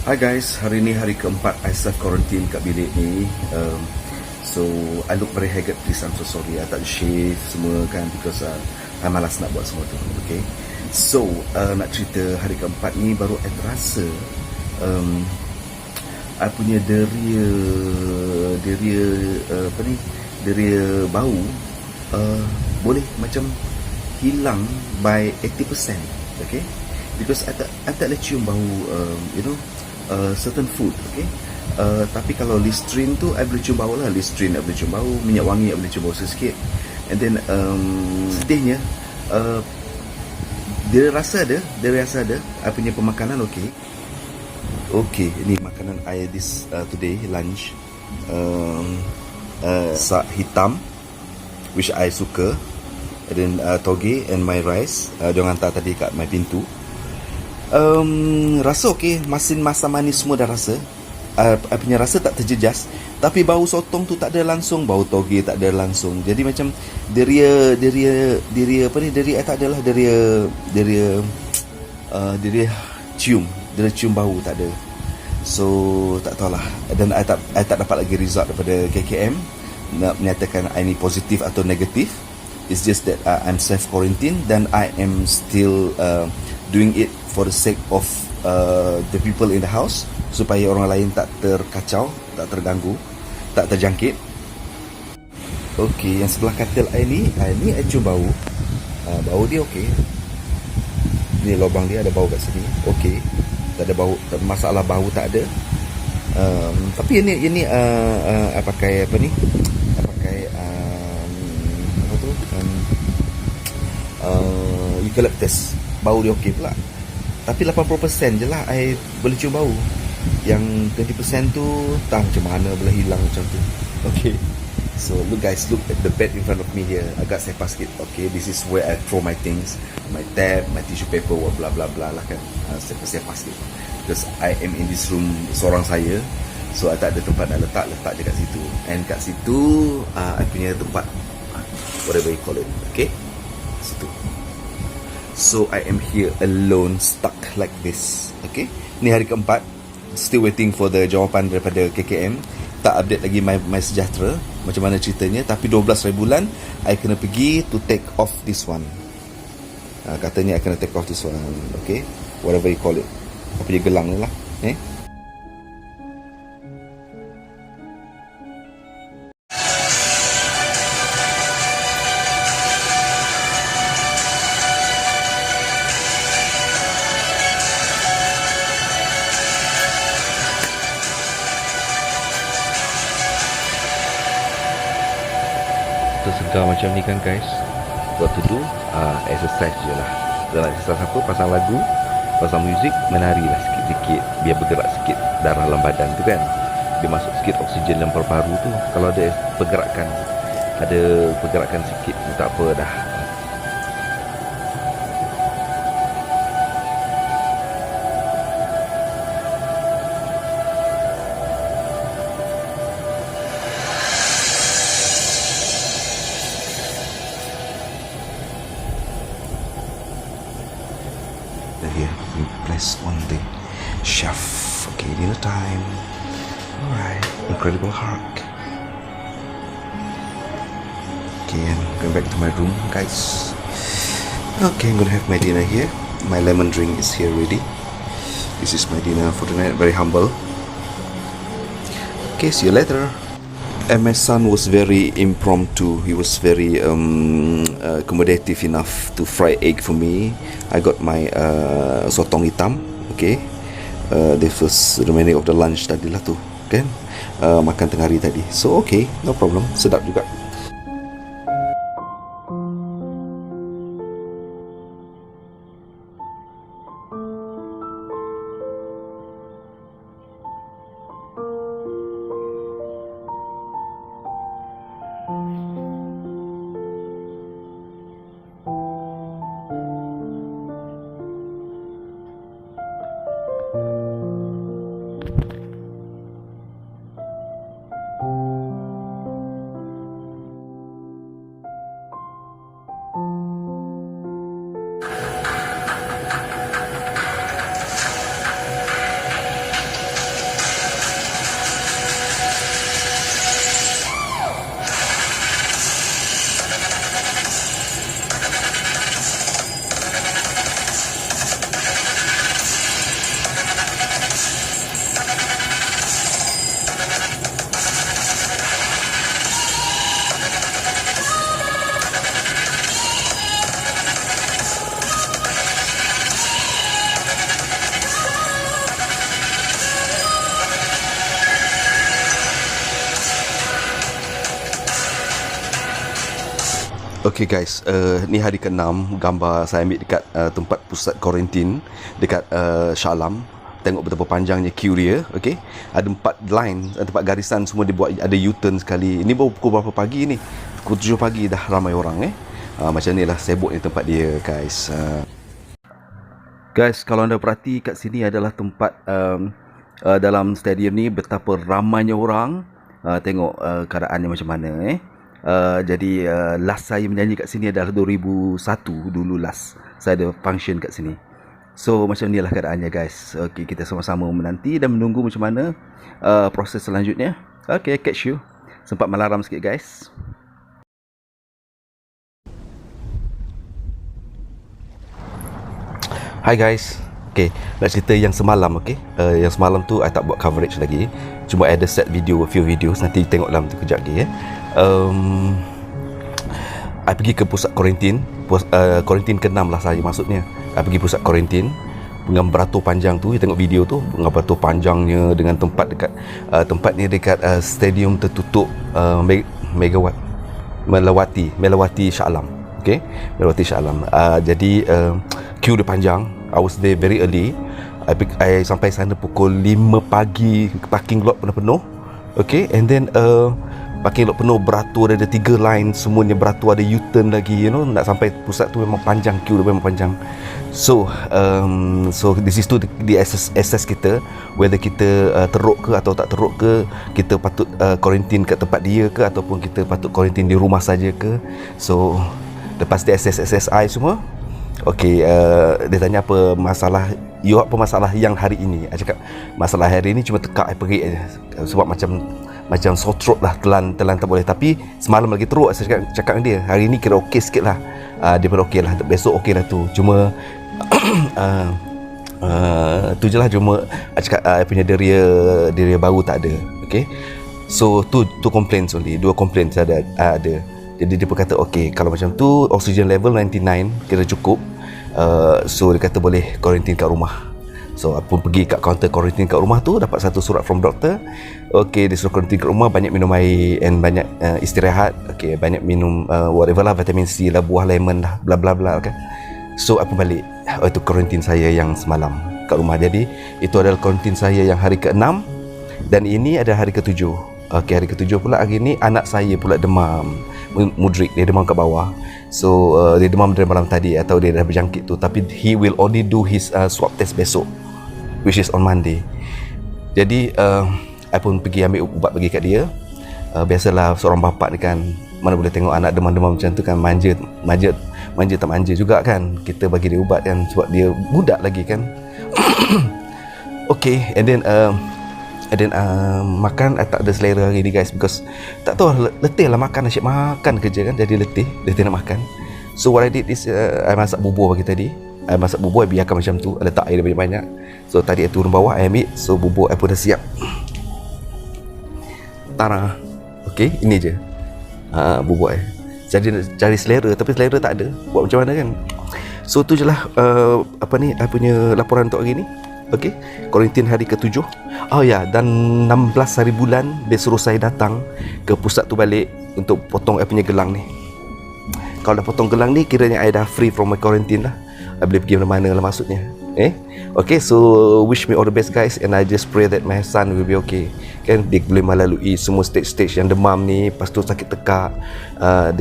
Hi guys, hari ni hari keempat I self quarantine kat bilik ni. So I look very haggard, please, I'm so sorry. I tak shave semua kan, because I malas nak buat semua tu. Okay. So nak cerita hari keempat ni baru I terasa I punya deria bau boleh macam hilang by 80%. Okay. Because I tak boleh cium bau certain food. Okay. Tapi kalau Listerine tu I boleh cium bau lah. Listerine I boleh cium bau, minyak wangi I boleh cium bau sikit. And then sedihnya dia rasa ada I punya pemakanan okay. Okay, ni makanan I this today lunch. Sak hitam which I suka. And then toge and my rice diorang hantar tadi kat my pintu. Rasa okey, masin masa manis semua dah rasa. I punya rasa tak terjejas, tapi bau sotong tu tak ada langsung, bau toge tak ada langsung. Jadi macam deria apa ni, deria tak adalah deria cium bau tak ada. So tak tahulah. Dan I tak dapat lagi result daripada KKM nak menyatakan I ni positif atau negatif. It's just that I'm self quarantine dan I am still doing it for the sake of the people in the house, supaya orang lain tak terkacau, tak terganggu, tak terjangkit. Okey, yang sebelah katil I cium bau. Bau dia okey. Ni lubang dia ada bau kat sini. Okey. Tak ada bau, masalah bau tak ada. Tapi ini I pakai apa ni? I pakai apa tu? Eucalyptus. Bau dia okey pula. Tapi 80% je lah I boleh cium bau. Yang 20% tu tak macam mana boleh hilang macam tu. Okay. So look guys, look at the bed in front of me here. Agak sepa sikit. Okay, this is where I throw my things. My tab, my tissue paper, blah blah blah lah kan. Sepa sikit. Because I am in this room seorang saya. So I tak ada tempat nak letak je kat situ. And kat situ I punya tempat, whatever you call it. Okay, situ. So I am here alone, stuck like this. Okay, ni hari keempat. Still waiting for the jawapan daripada KKM. Tak update lagi my sejahtera, macam mana ceritanya. Tapi 12 hari bulan I kena pergi to take off this one. Katanya I kena take off this one. Okay, whatever you call it. Apa dia gelang ni lah. Tersegar macam ni kan guys. What to do? Exercise je lah. Dan exercise apa? Pasang lagu, pasang muzik, menari lah sikit-sikit, biar bergerak sikit darah dalam badan tu kan. Dia masuk sikit oksigen dalam paru-paru tu. Kalau ada pergerakan sikit, tak apa dah. Here, you press on the shelf. Okay, dinner time. Alright, Incredible Hulk. Okay, I'm going back to my room, guys. Okay, I'm gonna have my dinner here. My lemon drink is here ready. This is my dinner for tonight. Very humble. Okay, see you later. And my son was very impromptu. He was very accommodative enough to fry egg for me. I got my sotong hitam. Okay, the first remaining of the lunch tadi lah tu kan, makan tengah hari tadi. So okay, no problem, sedap juga. Okay guys, ni hari ke-6 gambar saya ambil dekat tempat pusat kuarantin dekat Shah Alam. Tengok betapa panjangnya queue dia, okay. Ada 4 line, tempat garisan semua dibuat, ada U-turn sekali. Ini baru pukul berapa pagi ni? Pukul 7 pagi dah ramai orang macam ni lah sibuk ni tempat dia guys. Guys, kalau anda perhati kat sini adalah tempat dalam stadium ni betapa ramainya orang. Tengok keadaannya macam mana Jadi last saya menyanyi kat sini adalah 2001 dulu last saya ada function kat sini. So macam inilah keadaannya guys. Okay, kita sama-sama menanti dan menunggu macam mana proses selanjutnya. Okay, catch you. Sempat melaram sikit guys. Hi guys. Okay, nak cerita yang semalam, okay. Yang semalam tu I tak buat coverage lagi. Cuma I ada set video, a few videos. Nanti tengok dalam tu kejap lagi I pergi ke pusat kuarantin. Kuarantin ke-6 lah saya maksudnya. I pergi pusat kuarantin dengan beratur panjang tu. Tengok video tu dengan beratur panjangnya, dengan tempat dekat tempat ni dekat stadium tertutup Megawatt Melawati Shah Alam. Okay, Melawati Shah Alam. Jadi queue dia panjang. I was there very early. I sampai sana pukul 5 pagi. Parking lot penuh. Okay, and then parking lot penuh, beratur, ada 3 line, semuanya beratur, ada U-turn lagi, nak sampai pusat tu memang panjang, queue dia memang panjang. So this is to di assess kita whether kita teruk ke atau tak teruk ke, kita patut quarantine kat tempat dia ke ataupun kita patut quarantine di rumah saja ke. So lepas dia assess SSI semua, okay, dia tanya apa masalah yang hari ini. I cakap masalah hari ini cuma tekak perik aja sebab macam sore throat lah, telan tak boleh. Tapi semalam lagi teruk. Saya cakap dengan dia, hari ni kira okey sikit lah. Dia pun okey lah, besok okey lah tu. Cuma tu je lah. Cuma cakap punya deria baru tak ada. Okay, so tu complaints only. 2 complaints ada. Jadi dia pun kata okey, kalau macam tu oxygen level 99 kira cukup. So dia kata boleh quarantine kat rumah. So aku pun pergi kat kaunter quarantine kat rumah tu, dapat satu surat from doktor. Okay, dia suruh quarantine kat rumah, banyak minum air and banyak istirahat. Okay, banyak minum whatever lah, vitamin C lah, buah lemon lah, bla bla bla kan. So aku balik. Itu quarantine saya yang semalam kat rumah. Jadi itu adalah quarantine saya yang hari ke-6 dan ini ada hari ke-7. Okay, hari ke-7 pula hari ni anak saya pula demam. Mudrik, dia demam kat bawah. So dia demam dari malam tadi, atau dia dah berjangkit tu. Tapi he will only do his swab test besok, which is on Monday. Jadi I pun pergi ambil ubat bagi kat dia. Biasalah seorang bapa ni kan, mana boleh tengok anak demam-demam macam tu kan, manja tak manja juga kan. Kita bagi dia ubat kan, sebab dia budak lagi kan. Okay, and then makan tak ada selera hari ni guys, because tak tahu letih lah makan, asyik makan kerja kan, jadi letih nak makan. So what I did is I masak bubur pagi tadi. I masak bubur, I biarkan macam tu, letak air dia banyak-banyak. So tadi I turun bawah, I ambil. So bubur I pun dah siap. Tara. Okay, ini je bubur I. Jadi cari selera, tapi selera tak ada. Buat macam mana kan. So tu je lah I punya laporan untuk hari ni. Okay, kuarantin hari ke-7. Oh ya, dan 16 hari bulan dia suruh saya datang ke pusat tu balik untuk potong I punya gelang ni. Kalau dah potong gelang ni, kiranya I dah free from my quarantine lah. I boleh pergi mana-mana lah maksudnya. Okay, so wish me all the best guys, and I just pray that my son will be okay. Kan dia boleh melalui semua stage-stage yang demam ni, lepas tu sakit tekak,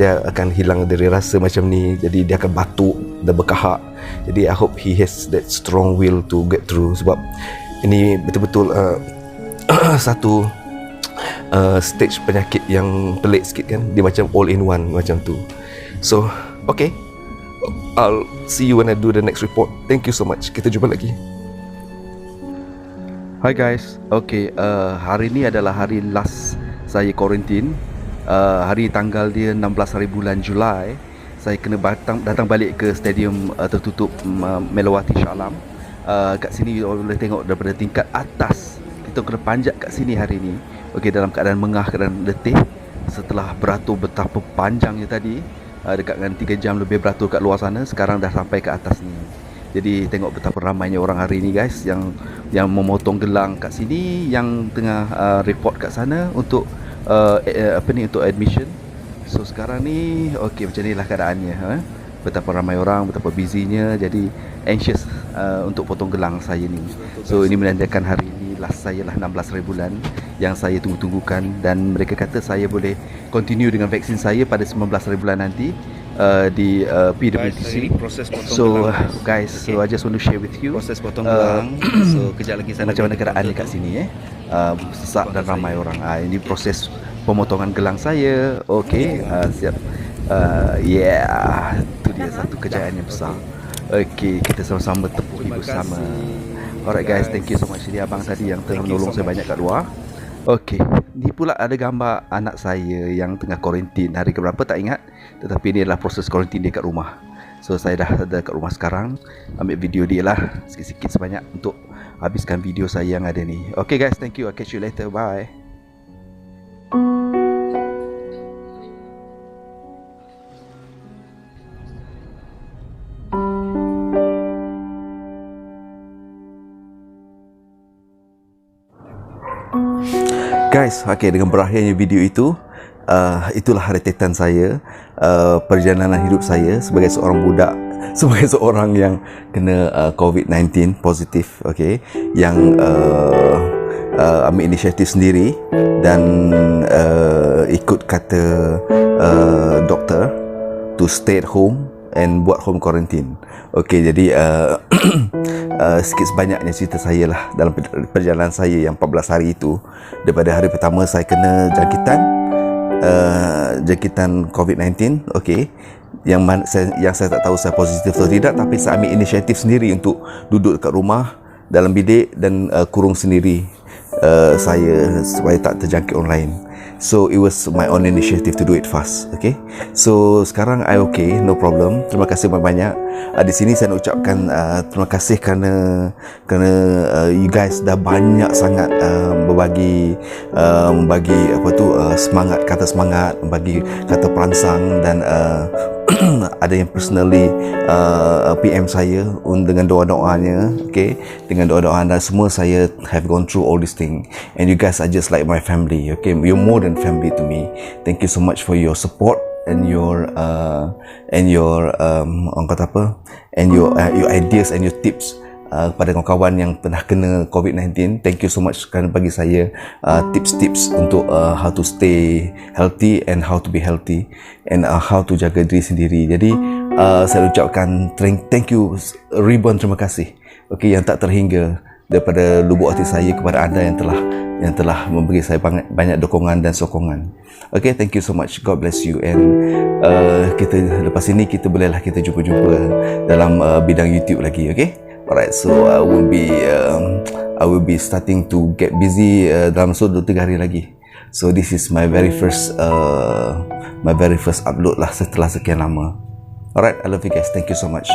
dia akan hilang dari rasa macam ni, jadi dia akan batuk dan berkahak. Jadi I hope he has that strong will to get through, sebab ini betul-betul satu stage penyakit yang pelik sikit kan. Dia macam all in one macam tu. So okay, I'll see you when I do the next report. Thank you so much. Kita jumpa lagi. Hi guys. Okay, hari ni adalah hari last saya quarantine. Hari tanggal dia 16 hari bulan Julai. Saya kena datang balik ke stadium tertutup Melawati Shah Alam. Kat sini boleh tengok daripada tingkat atas. Kita kena panjat kat sini hari ni. Okay, dalam keadaan mengah, keadaan letih setelah beratur betapa panjangnya tadi. Dekat dengan 3 jam lebih beratur kat luar sana. Sekarang dah sampai ke atas ni. Jadi tengok betapa ramainya orang hari ni guys, yang memotong gelang kat sini, yang tengah report kat sana untuk untuk admission. so sekarang ni macam inilah keadaannya. Betapa ramai orang, betapa busynya. Jadi anxious untuk potong gelang saya ni. So ini menandakan hari ini last saya lah 16 hari bulan yang saya tunggu-tunggukan, dan mereka kata saya boleh continue dengan vaksin saya pada 19 hari bulan nanti di PWTC. So guys, so I just want to share with you Proses potong gelang. So kejap lagi saya macam mana keadaan dekat sini sesak dan ramai orang. Ini proses pemotongan gelang saya. Siap. Itu dia satu kejayaan yang besar. Kita sama-sama tepuhi bersama. Alright guys, thank you so much. Jadi abang tadi yang telah menolong saya banyak kat luar. Ni pula ada gambar anak saya yang tengah kuarantin. Hari keberapa tak ingat, tetapi ini adalah proses kuarantin dia kat rumah. So saya dah ada kat rumah sekarang. Ambil video dia lah, sikit-sikit sebanyak untuk habiskan video saya yang ada ni. Okay guys, thank you. I'll catch you later. Bye. Guys, dengan berakhirnya video itu, itulah rentetan saya, perjalanan hidup saya sebagai seorang budak, sebagai seorang yang kena COVID-19 positif, yang ambil inisiatif sendiri dan ikut kata doktor to stay at home and buat home quarantine. Jadi sikit sebanyaknya cerita saya lah dalam perjalanan saya yang 14 hari itu. Daripada hari pertama saya kena jangkitan COVID-19, yang saya tak tahu saya positif atau tidak, tapi saya ambil inisiatif sendiri untuk duduk dekat rumah dalam bilik dan kurung sendiri saya supaya tak terjangkit orang lain. So it was my own initiative to do it fast. So sekarang I no problem. Terima kasih banyak-banyak. Di sini saya nak ucapkan terima kasih kerana you guys dah banyak sangat membagi semangat, kata semangat, membagi kata perangsang, dan ada yang personally PM saya dengan doa-doanya, dengan doa-doa anda semua. Saya have gone through all this thing, and you guys are just like my family. You're more than family to me. Thank you so much for your support and your ideas and your tips kepada kawan-kawan yang pernah kena COVID-19. Thank you so much kerana bagi saya tips-tips untuk how to stay healthy and how to be healthy and how to jaga diri sendiri. Jadi saya ucapkan thank you ribuan terima kasih yang tak terhingga daripada lubuk hati saya kepada anda yang telah memberi saya banyak dukungan dan sokongan. Thank you so much. God bless you. And kita lepas ini kita bolehlah kita jumpa-jumpa dalam bidang YouTube lagi. Alright, so I will be starting to get busy dalam 2-3 hari lagi. So this is my very first upload lah setelah sekian lama. Alright, I love you guys. Thank you so much.